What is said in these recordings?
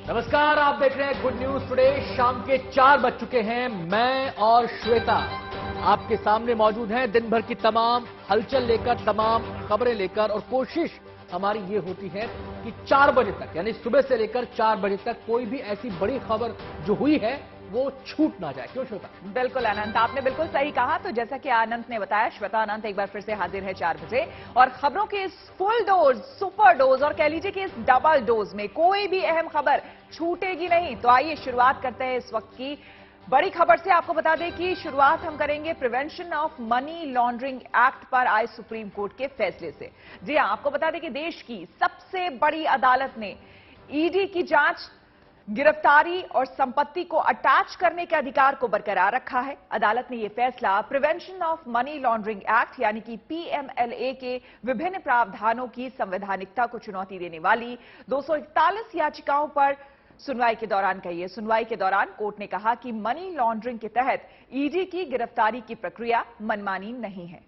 नमस्कार, आप देख रहे हैं गुड न्यूज टुडे। शाम के 4 बज चुके हैं। मैं और श्वेता आपके सामने मौजूद हैं दिन भर की तमाम हलचल लेकर, तमाम खबरें लेकर, और कोशिश हमारी ये होती है कि 4 बजे तक, यानी सुबह से लेकर 4 बजे तक कोई भी ऐसी बड़ी खबर जो हुई है वो छूट ना जाए। क्यों श्वेता? बिल्कुल अनंत, आपने बिल्कुल सही कहा। तो जैसा कि अनंत ने बताया, श्वेता अनंत एक बार फिर से हाजिर है 4 बजे, और खबरों के इस फुल डोज, सुपर डोज और कह लीजिए कि इस डबल डोज में कोई भी अहम खबर छूटेगी नहीं। तो आइए शुरुआत करते हैं इस वक्त की बड़ी खबर से। आपको बता दें कि शुरुआत हम करेंगे prevention of money laundering act पर आए सुप्रीम कोर्ट के फैसले से। जी हां, आपको बता दें कि देश की सबसे बड़ी अदालत ने ईडी की जांच, गिरफ्तारी और संपत्ति को अटैच करने के अधिकार को बरकरार रखा है। अदालत ने यह फैसला prevention of money laundering act यानी कि पीएमएलए के विभिन्न प्रावधानों की संवैधानिकता को चुनौती देने वाली 241 याचिकाओं पर सुनवाई के दौरान कही है। सुनवाई के दौरान कोर्ट ने कहा कि मनी लॉन्ड्रिंग के तहत ईडी की गिरफ्तारी की प्रक्रिया मनमानी नहीं है।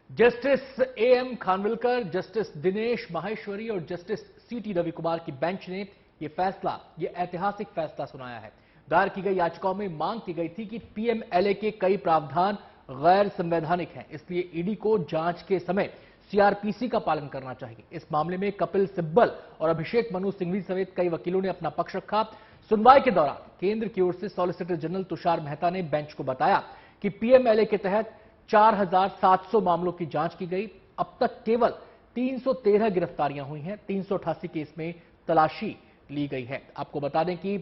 Justice A M Khanwilkar, justice Dinesh Maheshwari और जस्टिस सीटी रविकुमार की बेंच ने यह ऐतिहासिक फैसला सुनाया है। दायर की गई याचिकाओं में मांग की गई थी कि पीएमएलए के कई प्रावधान गैर संवैधानिक हैं, इसलिए ईडी को जांच के समय सीआरपीसी का पालन करना चाहिए। इस मामले में कपिल सिब्बल और अभिषेक मनु सिंघवी समेत कई वकीलों ने अपना पक्ष रखा। सुनवाई के दौरान केंद्र की ओर से सॉलिसिटर जनरल तुषार मेहता ने बेंच को बताया कि पीएमएलए के तहत 4700 मामलों की जांच की गई। अब तक केवल 313 गिरफ्तारियां हुई हैं, 388 केस में तलाशी ली गई है। आपको बता दें कि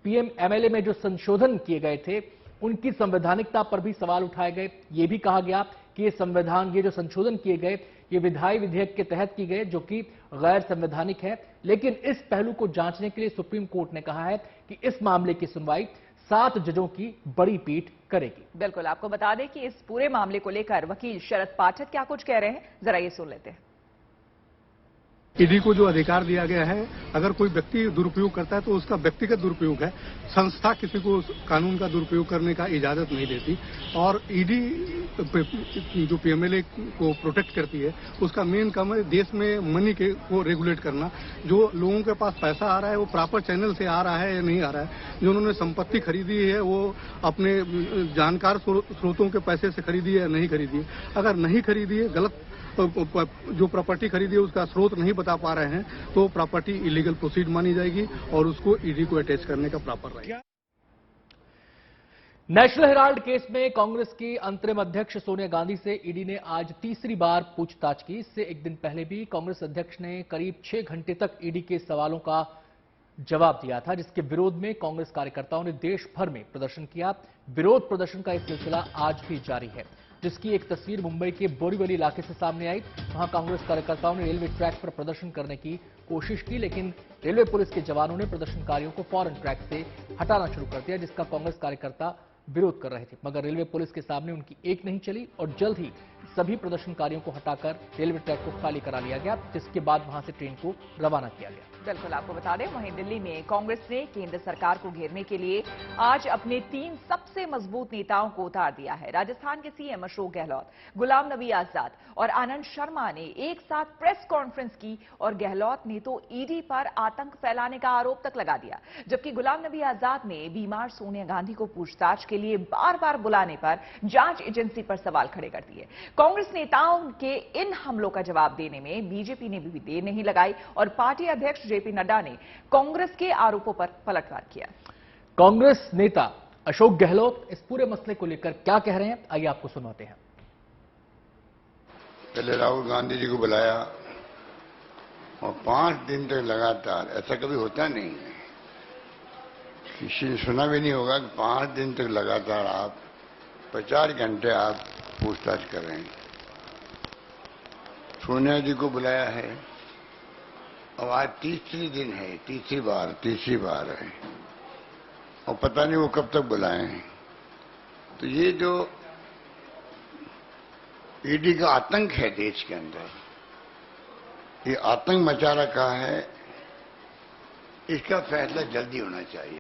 पीएमएलए में जो संशोधन किए गए थे उनकी संवैधानिकता पर भी सवाल उठाए गए। यह भी कहा गया कि ये जो संशोधन किए गए ये विधायी विधेयक के तहत की गए, जो कि गैर संवैधानिक है। लेकिन इस पहलू को जांचने के लिए सुप्रीम कोर्ट ने कहा है कि इस मामले की सुनवाई 7 जजों की बड़ी पीठ करेगी। बिल्कुल, आपको बता दें कि इस पूरे मामले को लेकर वकील शरद पाठक क्या कुछ कह रहे हैं, जरा ये सुन लेते हैं। ईडी को जो अधिकार दिया गया है, अगर कोई व्यक्ति दुरुपयोग करता है तो उसका व्यक्तिगत दुरुपयोग है। संस्था किसी को कानून का दुरुपयोग करने का इजाजत नहीं देती। और ईडी जो पीएमएलए को प्रोटेक्ट करती है, उसका मेन काम है देश में मनी को रेगुलेट करना। जो लोगों के पास पैसा आ रहा है वो प्रॉपर चैनल से आ रहा है या नहीं आ रहा है। जो उन्होंने संपत्ति खरीदी है वो अपने जानकार स्रोतों के पैसे से खरीदी है या नहीं खरीदी है। अगर नहीं खरीदी है, गलत जो प्रॉपर्टी खरीदी है उसका स्रोत नहीं बता पा रहे हैं, तो प्रॉपर्टी इलीगल प्रोसीड मानी जाएगी और उसको ईडी को अटैच करने का प्रॉपर रहेगा। नेशनल हेराल्ड केस में कांग्रेस की अंतरिम अध्यक्ष सोनिया गांधी से ईडी ने आज तीसरी बार पूछताछ की। इससे एक दिन पहले भी कांग्रेस अध्यक्ष ने करीब 6 घंटे तक ईडी के सवालों का जवाब दिया था, जिसके विरोध में कांग्रेस कार्यकर्ताओं ने देश भर में प्रदर्शन किया। विरोध प्रदर्शन का यह सिलसिला आज भी जारी है, जिसकी एक तस्वीर मुंबई के बोरीवली इलाके से सामने आई। वहां कांग्रेस कार्यकर्ताओं ने रेलवे ट्रैक पर प्रदर्शन करने की कोशिश की, लेकिन रेलवे पुलिस के जवानों ने प्रदर्शनकारियों को फौरन ट्रैक से हटाना शुरू कर दिया, जिसका कांग्रेस कार्यकर्ता विरोध कर रहे थे। मगर रेलवे पुलिस के सामने उनकी एक नहीं चली और जल्द ही सभी प्रदर्शनकारियों को हटाकर रेलवे ट्रैक को खाली करा लिया गया, जिसके बाद वहां से ट्रेन को रवाना किया गया। बिल्कुल, आपको बता दें वहीं दिल्ली में कांग्रेस ने केंद्र सरकार को घेरने के लिए आज अपने 3 सबसे मजबूत नेताओं को उतार दिया है। राजस्थान के सीएम अशोक गहलोत, गुलाम नबी आजाद और आनंद शर्मा ने एक साथ प्रेस कॉन्फ्रेंस की और गहलोत ने तो ईडी पर आतंक फैलाने का आरोप तक लगा दिया, जबकि गुलाम नबी आजाद ने बीमार सोनिया गांधी को पूछताछ के लिए बार बार बुलाने पर जांच एजेंसी पर सवाल खड़े कर दिए। कांग्रेस नेताओं के इन हमलों का जवाब देने में बीजेपी ने भी देर नहीं लगाई और पार्टी अध्यक्ष जेपी नड्डा ने कांग्रेस के आरोपों पर पलटवार किया। कांग्रेस नेता अशोक गहलोत इस पूरे मसले को लेकर क्या कह रहे हैं, आइए आपको सुनाते हैं। पहले राहुल गांधी जी को बुलाया और 5 दिन तक लगातार, ऐसा कभी होता नहीं है, किसी ने सुना भी नहीं होगा कि 5 दिन तक लगातार आप 50 घंटे आप पूछताछ कर रहे हैं। सोनिया जी को बुलाया है, अब आज तीसरी दिन है, तीसरी बार है, और पता नहीं वो कब तक बुलाए हैं। तो ये जो ईडी का आतंक है देश के अंदर, ये आतंक मचा रखा है, इसका फैसला जल्दी होना चाहिए।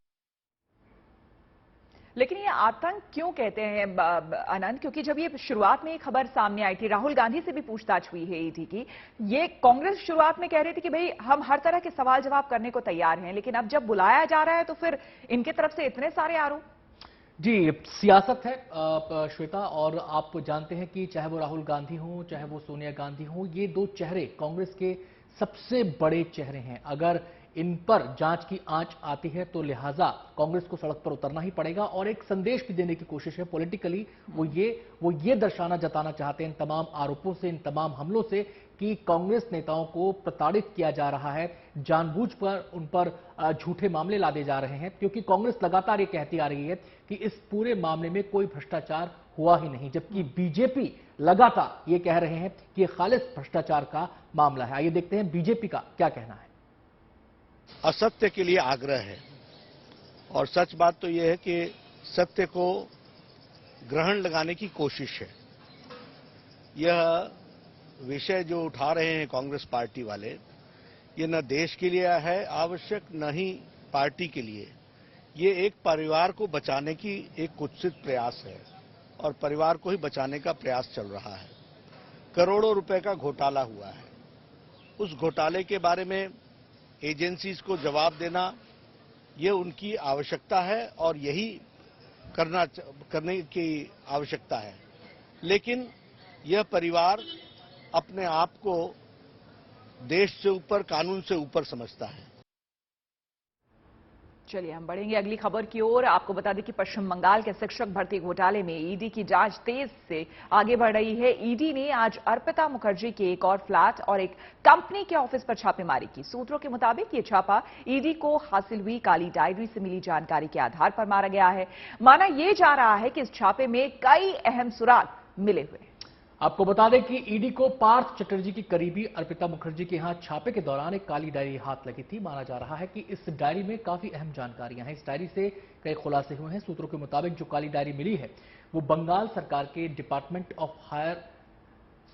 लेकिन ये आतंक क्यों कहते हैं आनंद? क्योंकि जब ये शुरुआत में एक खबर सामने आई थी, राहुल गांधी से भी पूछताछ हुई है ईडी की, ये कांग्रेस शुरुआत में कह रही थी कि भाई हम हर तरह के सवाल जवाब करने को तैयार हैं, लेकिन अब जब बुलाया जा रहा है तो फिर इनकी तरफ से इतने सारे आरोप। जी, सियासत है श्वेता, और आप जानते हैं कि चाहे वो राहुल गांधी हो, चाहे वो सोनिया गांधी हो, ये दो चेहरे कांग्रेस के सबसे बड़े चेहरे हैं। अगर इन पर जांच की आंच आती है तो लिहाजा कांग्रेस को सड़क पर उतरना ही पड़ेगा, और एक संदेश भी देने की कोशिश है पॉलिटिकली। वो ये दर्शाना जताना चाहते हैं इन तमाम आरोपों से, इन तमाम हमलों से, कि कांग्रेस नेताओं को प्रताड़ित किया जा रहा है, जानबूझकर उन पर झूठे मामले लादे जा रहे हैं, क्योंकि कांग्रेस लगातार ये कहती आ रही है कि इस पूरे मामले में कोई भ्रष्टाचार हुआ ही नहीं, जबकि बीजेपी लगातार ये कह रहे हैं कि ये खालिस भ्रष्टाचार का मामला है। आइए देखते हैं बीजेपी का क्या कहना है। असत्य के लिए आग्रह है, और सच बात तो यह है कि सत्य को ग्रहण लगाने की कोशिश है। यह विषय जो उठा रहे हैं कांग्रेस पार्टी वाले, ये न देश के लिए है आवश्यक, न ही पार्टी के लिए। ये एक परिवार को बचाने की एक कुत्सित प्रयास है, और परिवार को ही बचाने का प्रयास चल रहा है। करोड़ों रुपए का घोटाला हुआ है। उस घोटाले के बारे में एजेंसीज को जवाब देना, ये उनकी आवश्यकता है और यही करने की आवश्यकता है। लेकिन यह परिवार अपने आप को देश से ऊपर, कानून से ऊपर समझता है। चलिए हम बढ़ेंगे अगली खबर की ओर। आपको बता दें कि पश्चिम बंगाल के शिक्षक भर्ती घोटाले में ईडी की जांच तेज से आगे बढ़ रही है। ईडी ने आज अर्पिता मुखर्जी के एक और फ्लैट और एक कंपनी के ऑफिस पर छापेमारी की। सूत्रों के मुताबिक ये छापा ईडी को हासिल हुई काली डायरी से मिली जानकारी के आधार पर मारा गया है। माना यह जा रहा है कि इस छापे में कई अहम सुराग मिले हुए। आपको बता दें कि ईडी को पार्थ चटर्जी की करीबी अर्पिता मुखर्जी के यहां छापे के दौरान एक काली डायरी हाथ लगी थी। माना जा रहा है कि इस डायरी में काफी अहम जानकारियां हैं। इस डायरी से कई खुलासे हुए हैं। सूत्रों के मुताबिक जो काली डायरी मिली है वो बंगाल सरकार के department of higher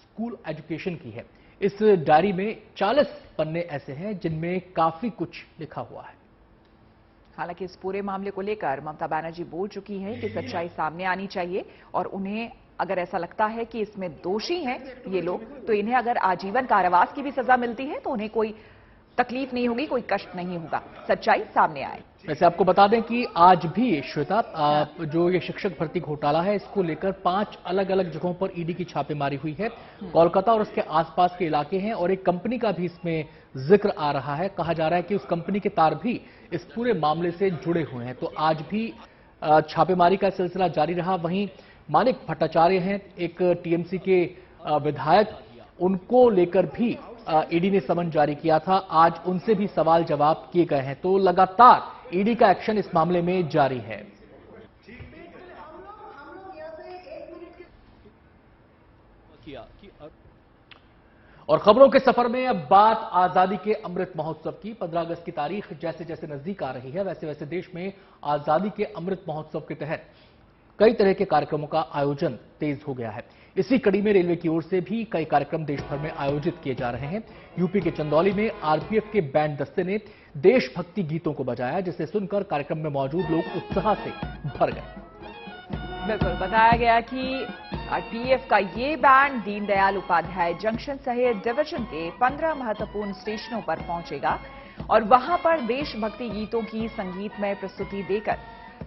school education की है। इस डायरी में 40 पन्ने ऐसे हैं जिनमें काफी कुछ लिखा हुआ है। हालांकि इस पूरे मामले को लेकर ममता बनर्जी बोल चुकी हैं कि सच्चाई सामने आनी चाहिए, और उन्हें अगर ऐसा लगता है कि इसमें दोषी हैं ये लोग, तो इन्हें अगर आजीवन कारावास की भी सजा मिलती है तो उन्हें कोई तकलीफ नहीं होगी, कोई कष्ट नहीं होगा, सच्चाई सामने आए। वैसे आपको बता दें कि आज भी श्वेता, जो ये शिक्षक भर्ती घोटाला है, इसको लेकर 5 अलग अलग जगहों पर ईडी की छापेमारी हुई है। कोलकाता और उसके आसपास के इलाके हैं, और एक कंपनी का भी इसमें जिक्र आ रहा है। कहा जा रहा है कि उस कंपनी के तार भी इस पूरे मामले से जुड़े हुए हैं। तो आज भी छापेमारी का सिलसिला जारी रहा। वहीं मानिक भट्टाचार्य हैं, एक टीएमसी के विधायक, उनको लेकर भी ईडी ने समन जारी किया था। आज उनसे भी सवाल जवाब किए गए हैं। तो लगातार ईडी का एक्शन इस मामले में जारी है। और खबरों के सफर में अब बात आजादी के अमृत महोत्सव की। 15 अगस्त की तारीख जैसे जैसे नजदीक आ रही है, वैसे वैसे देश में आजादी के अमृत महोत्सव के तहत कई तरह के कार्यक्रमों का आयोजन तेज हो गया है। इसी कड़ी में रेलवे की ओर से भी कई कार्यक्रम देश भर में आयोजित किए जा रहे हैं। यूपी के चंदौली में आरपीएफ के बैंड दस्ते ने देशभक्ति गीतों को बजाया, जिसे सुनकर कार्यक्रम में मौजूद लोग उत्साह से भर गए। बिल्कुल, बताया गया कि आरपीएफ का ये बैंड दीनदयाल उपाध्याय जंक्शन सहित डिवीजन के 15 महत्वपूर्ण स्टेशनों पर पहुंचेगा और वहां पर देशभक्ति गीतों की संगीतमय प्रस्तुति देकर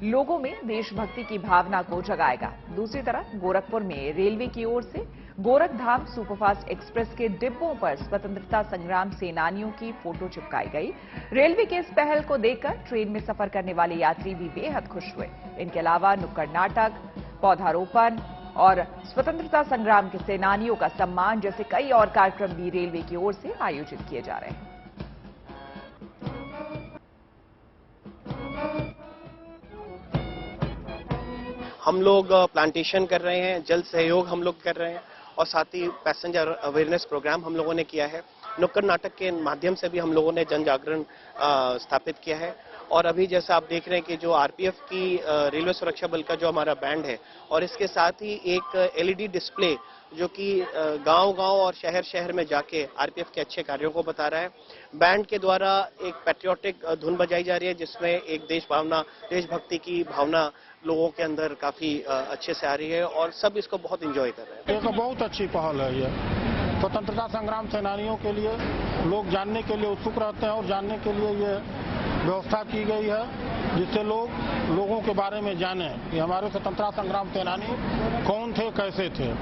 लोगों में देशभक्ति की भावना को जगाएगा। दूसरी तरफ गोरखपुर में रेलवे की ओर से गोरखधाम सुपरफास्ट एक्सप्रेस के डिब्बों पर स्वतंत्रता संग्राम सेनानियों की फोटो चिपकाई गई। रेलवे के इस पहल को देखकर ट्रेन में सफर करने वाले यात्री भी बेहद खुश हुए। इनके अलावा नुक्कड़ नाटक, पौधारोपण और स्वतंत्रता संग्राम के सेनानियों का सम्मान जैसे कई और कार्यक्रम भी रेलवे की ओर से आयोजित किए जा रहे हैं। हम लोग प्लांटेशन कर रहे हैं, जल सहयोग हम लोग कर रहे हैं और साथ ही पैसेंजर अवेयरनेस प्रोग्राम हम लोगों ने किया है। नुक्कड़ नाटक के माध्यम से भी हम लोगों ने जन जागरण स्थापित किया है और अभी जैसा आप देख रहे हैं कि जो आरपीएफ की रेलवे सुरक्षा बल का जो हमारा बैंड है, और इसके साथ ही एक एलईडी डिस्प्ले जो कि गांव-गांव और शहर-शहर में जाके आरपीएफ के अच्छे कार्यों को बता रहा है। बैंड के द्वारा एक पैट्रियोटिक धुन बजाई जा रही है, जिसमें एक देशभक्ति की भावना लोगों के अंदर काफी अच्छे से आ रही है और सब इसको बहुत एंजॉय कर रहे हैं। एक बहुत अच्छी पहल है ये। स्वतंत्रता संग्राम सेनानियों के लिए लोग जानने के लिए उत्सुक रहते हैं और जानने के लिए ये व्यवस्था की गई है, जिससे लोगों के बारे में जाने कि हमारे स्वतंत्रता संग्राम सेनानी कौन थे, कैसे थे।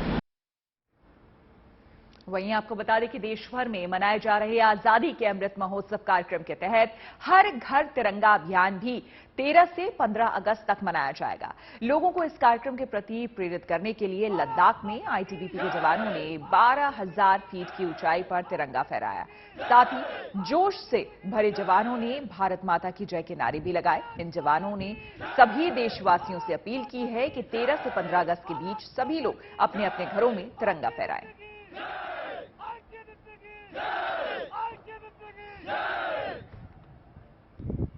वहीं आपको बता दें कि देश भर में मनाए जा रहे आजादी के अमृत महोत्सव कार्यक्रम के तहत हर घर तिरंगा अभियान भी 13 से 15 अगस्त तक मनाया जाएगा। लोगों को इस कार्यक्रम के प्रति प्रेरित करने के लिए लद्दाख में आईटीबीपी के जवानों ने 12,000 फीट की ऊंचाई पर तिरंगा फहराया। साथ ही जोश से भरे जवानों ने भारत माता की जय के नारे भी लगाए। इन जवानों ने सभी देशवासियों से अपील की है कि 13 से 15 अगस्त के बीच सभी लोग अपने अपने घरों में तिरंगा फहराएं।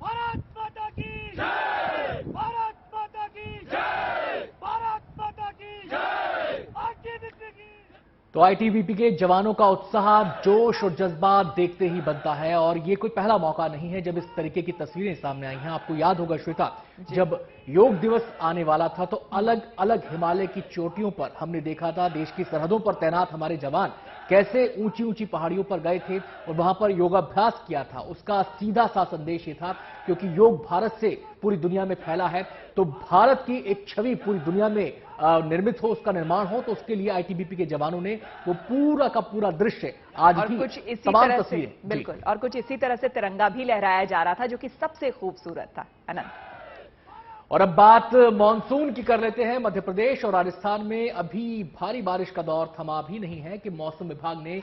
भारत माता की जय, भारत माता की जय, भारत माता की जय, आईटीबीपी की। तो आईटीबीपी के जवानों का उत्साह, जोश और जज्बा देखते ही बनता है और ये कोई पहला मौका नहीं है जब इस तरीके की तस्वीरें सामने आई हैं। आपको याद होगा श्वेता, जब योग दिवस आने वाला था तो अलग अलग हिमालय की चोटियों पर हमने देखा था देश की सरहदों पर तैनात हमारे जवान कैसे ऊंची ऊंची पहाड़ियों पर गए थे और वहां पर योगाभ्यास किया था। उसका सीधा सा संदेश ये था, क्योंकि योग भारत से पूरी दुनिया में फैला है, तो भारत की एक छवि पूरी दुनिया में निर्मित हो, उसका निर्माण हो, तो उसके लिए आईटीबीपी के जवानों ने वो पूरा का पूरा दृश्य आज भी कुछ इसी तमाम तरह से तस्वीरें बिल्कुल, और कुछ इसी तरह से तिरंगा भी लहराया जा रहा था जो कि सबसे खूबसूरत था। अनंत, और अब बात मानसून की कर लेते हैं। मध्य प्रदेश और राजस्थान में अभी भारी बारिश का दौर थमा भी नहीं है कि मौसम विभाग ने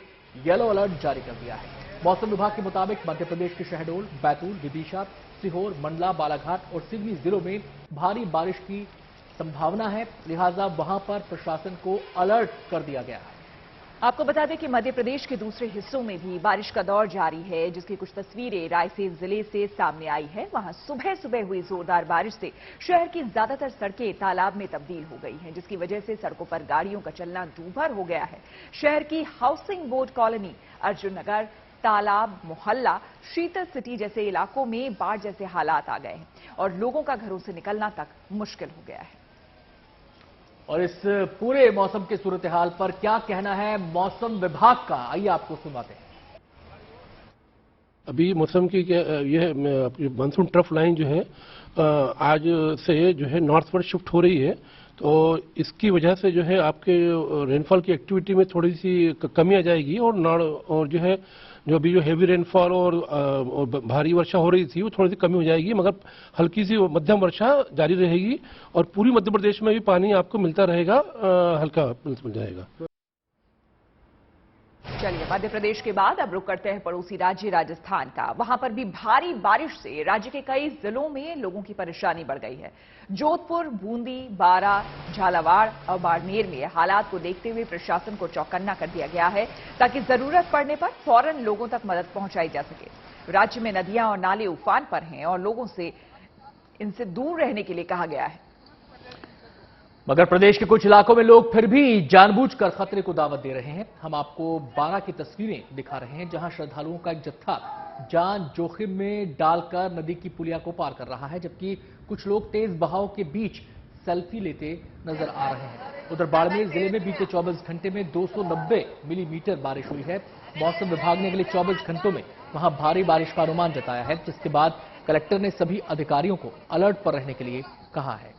येलो अलर्ट जारी कर दिया है। मौसम विभाग के मुताबिक मध्य प्रदेश के शहडोल, बैतूल, विदिशा, सीहोर, मंडला, बालाघाट और सिवनी जिलों में भारी बारिश की संभावना है, लिहाजा वहां पर प्रशासन को अलर्ट कर दिया गया है। आपको बता दें कि मध्य प्रदेश के दूसरे हिस्सों में भी बारिश का दौर जारी है, जिसकी कुछ तस्वीरें रायसेन जिले से सामने आई है। वहां सुबह सुबह हुई जोरदार बारिश से शहर की ज्यादातर सड़कें तालाब में तब्दील हो गई हैं, जिसकी वजह से सड़कों पर गाड़ियों का चलना दूभर हो गया है। शहर की हाउसिंग बोर्ड कॉलोनी, अर्जुन नगर, तालाब मोहल्ला, शीतल सिटी जैसे इलाकों में बाढ़ जैसे हालात आ गए हैं और लोगों का घरों से निकलना तक मुश्किल हो गया है। और इस पूरे मौसम के सूरत हाल पर क्या कहना है मौसम विभाग का, आइए आपको सुनाते हैं। अभी मौसम की यह मानसून ट्रफ लाइन जो है आज से जो है नॉर्थवर्ड शिफ्ट हो रही है, तो इसकी वजह से जो है आपके रेनफॉल की एक्टिविटी में थोड़ी सी कमी आ जाएगी और जो है जो अभी जो हेवी रेनफॉल और भारी वर्षा हो रही थी वो थोड़ी सी कमी हो जाएगी, मगर हल्की सी मध्यम वर्षा जारी रहेगी और पूरी मध्य प्रदेश में भी पानी आपको मिलता रहेगा, हल्का मिल जाएगा। चलिए, मध्य प्रदेश के बाद अब रुक करते हैं पड़ोसी राज्य राजस्थान का। वहां पर भी भारी बारिश से राज्य के कई जिलों में लोगों की परेशानी बढ़ गई है। जोधपुर, बूंदी, बारा, झालावाड़ और बाड़मेर में हालात को देखते हुए प्रशासन को चौकन्ना कर दिया गया है, ताकि जरूरत पड़ने पर फौरन लोगों तक मदद पहुंचाई जा सके। राज्य में नदियां और नाले उफान पर हैं और लोगों से इनसे दूर रहने के लिए कहा गया है। मगर प्रदेश के कुछ इलाकों में लोग फिर भी जानबूझकर खतरे को दावत दे रहे हैं। हम आपको बारा की तस्वीरें दिखा रहे हैं, जहां श्रद्धालुओं का एक जत्था जान जोखिम में डालकर नदी की पुलिया को पार कर रहा है, जबकि कुछ लोग तेज बहाव के बीच सेल्फी लेते नजर आ रहे हैं। उधर बाड़मेर जिले में बीते 24 घंटे में 290 मिलीमीटर बारिश हुई है। मौसम विभाग ने अगले 24 घंटों में वहां भारी बारिश का अनुमान जताया है, जिसके बाद कलेक्टर ने सभी अधिकारियों को अलर्ट पर रहने के लिए कहा है।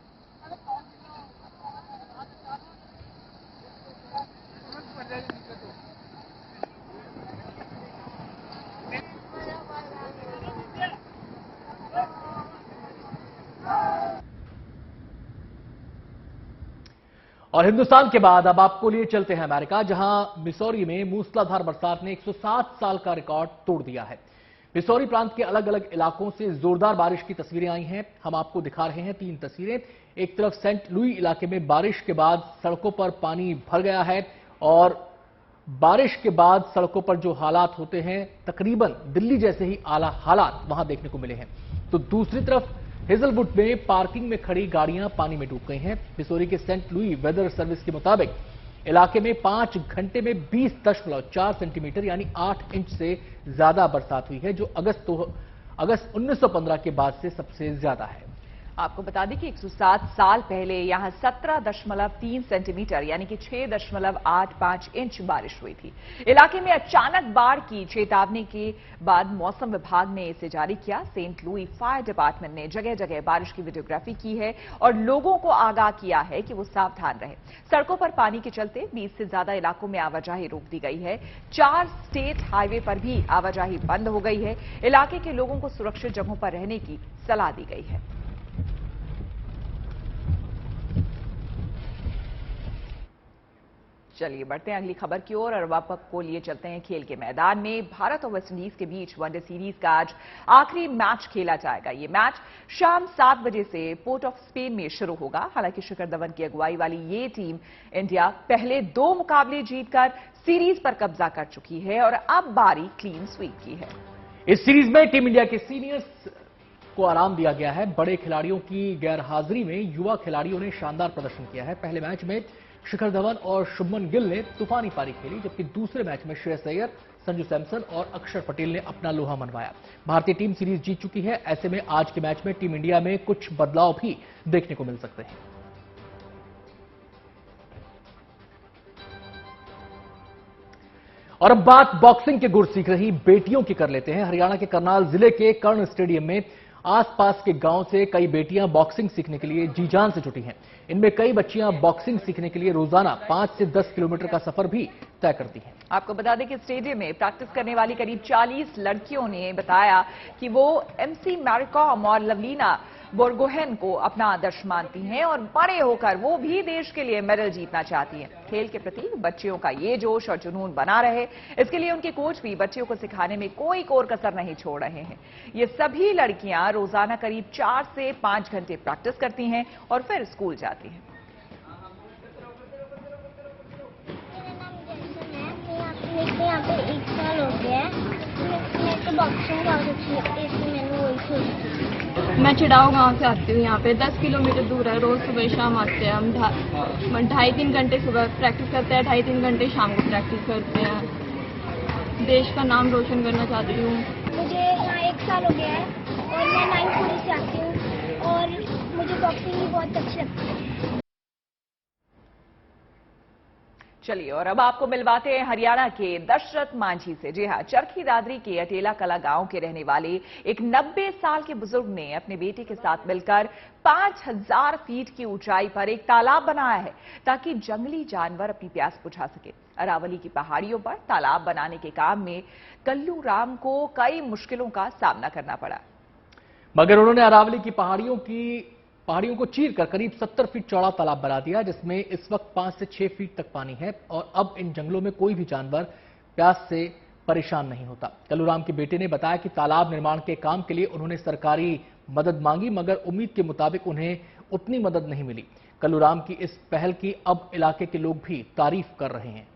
और हिंदुस्तान के बाद अब आपको लिए चलते हैं अमेरिका, जहां मिसौरी में मूसलाधार बरसात ने 107 साल का रिकॉर्ड तोड़ दिया है। मिसौरी प्रांत के अलग अलग इलाकों से जोरदार बारिश की तस्वीरें आई हैं। हम आपको दिखा रहे हैं 3 तस्वीरें। एक तरफ सेंट लुई इलाके में बारिश के बाद सड़कों पर पानी भर गया है और बारिश के बाद सड़कों पर जो हालात होते हैं तकरीबन दिल्ली जैसे ही आला हालात वहां देखने को मिले हैं। तो दूसरी तरफ हेजलवुड में पार्किंग में खड़ी गाड़ियां पानी में डूब गई हैं। मिसौरी के सेंट लुई वेदर सर्विस के मुताबिक इलाके में 5 घंटे में 20.4 सेंटीमीटर यानी 8 इंच से ज्यादा बरसात हुई है, जो अगस्त 1915 के बाद से सबसे ज्यादा है। आपको बता दें कि 107 साल पहले यहां 17.3 सेंटीमीटर यानी कि 6.85 इंच बारिश हुई थी। इलाके में अचानक बाढ़ की चेतावनी के बाद मौसम विभाग ने इसे जारी किया। सेंट लुई फायर डिपार्टमेंट ने जगह जगह बारिश की वीडियोग्राफी की है और लोगों को आगाह किया है कि वो सावधान रहे। सड़कों पर पानी के चलते 20 से ज्यादा इलाकों में आवाजाही रोक दी गई है। 4 स्टेट हाईवे पर भी आवाजाही बंद हो गई है। इलाके के लोगों को सुरक्षित जगहों पर रहने की सलाह दी गई है। चलिए बढ़ते हैं अगली खबर की ओर और आपको लिए चलते हैं खेल के मैदान में। भारत और वेस्टइंडीज के बीच वनडे सीरीज का आज आखिरी मैच खेला जाएगा। ये मैच शाम 7 बजे से पोर्ट ऑफ स्पेन में शुरू होगा। हालांकि शिखर धवन की अगुवाई वाली ये टीम इंडिया पहले 2 मुकाबले जीतकर सीरीज पर कब्जा कर चुकी है और अब बारी क्लीन स्वीप की है। इस सीरीज में टीम इंडिया के सीनियर्स को आराम दिया गया है। बड़े खिलाड़ियों की गैरहाजिरी में युवा खिलाड़ियों ने शानदार प्रदर्शन किया है। पहले मैच में शिखर धवन और शुभमन गिल ने तूफानी पारी खेली, जबकि दूसरे मैच में श्रेयस अय्यर, संजू सैमसन और अक्षर पटेल ने अपना लोहा मनवाया। भारतीय टीम सीरीज जीत चुकी है। ऐसे में आज के मैच में टीम इंडिया में कुछ बदलाव भी देखने को मिल सकते हैं। और अब बात बॉक्सिंग के गुर सीख रही बेटियों की कर लेते हैं। हरियाणा के करनाल जिले के कर्ण स्टेडियम में आसपास के गांव से कई बेटियां बॉक्सिंग सीखने के लिए जी जान से जुटी हैं। इनमें कई बच्चियां बॉक्सिंग सीखने के लिए रोजाना 5 से 10 किलोमीटर का सफर भी तय करती हैं। आपको बता दें कि स्टेडियम में प्रैक्टिस करने वाली करीब 40 लड़कियों ने बताया कि वो एमसी मैरीकॉम और लवलीना बोरगोहेन को अपना आदर्श मानती हैं और बड़े होकर वो भी देश के लिए मेडल जीतना चाहती हैं। खेल के प्रति बच्चियों का ये जोश और जुनून बना रहे, इसके लिए उनके कोच भी बच्चियों को सिखाने में कोई कोर कसर नहीं छोड़ रहे हैं। ये सभी लड़कियां रोजाना करीब 4 से 5 घंटे प्रैक्टिस करती हैं और फिर स्कूल जाती हैं। यहाँ पे 1 साल हो गया है। मैं तो बॉक्सिंग बहुत अच्छी लगती है, इसलिए मैंने वही सोची। मैं चिड़ाव गांव से आती हूँ। यहाँ पे 10 किलोमीटर दूर है। रोज सुबह शाम आते हैं हम। 2.5-3 घंटे सुबह प्रैक्टिस करते हैं, 2.5-3 घंटे शाम को प्रैक्टिस करते हैं। देश का नाम रोशन करना चाहती हूँ। मुझे यहाँ 1 साल हो गया है और मैं 9th पुलिस से आती हूँ और मुझे बॉक्सिंग भी बहुत अच्छी लगती है। चलिए और अब आपको मिलवाते हैं हरियाणा के दशरथ मांझी से। जी हां, चरखी दादरी के अटेला कला गांव के रहने वाले एक 90 साल के बुजुर्ग ने अपने बेटे के साथ मिलकर 5000 फीट की ऊंचाई पर एक तालाब बनाया है ताकि जंगली जानवर अपनी प्यास बुझा सके। अरावली की पहाड़ियों पर तालाब बनाने के काम में कल्लू राम को कई मुश्किलों का सामना करना पड़ा, मगर उन्होंने अरावली की पहाड़ियों को चीरकर करीब 70 फीट चौड़ा तालाब बना दिया, जिसमें इस वक्त 5 से 6 फीट तक पानी है और अब इन जंगलों में कोई भी जानवर प्यास से परेशान नहीं होता। कल्लूराम के बेटे ने बताया कि तालाब निर्माण के काम के लिए उन्होंने सरकारी मदद मांगी, मगर उम्मीद के मुताबिक उन्हें उतनी मदद नहीं मिली। कल्लूराम की इस पहल की अब इलाके के लोग भी तारीफ कर रहे हैं।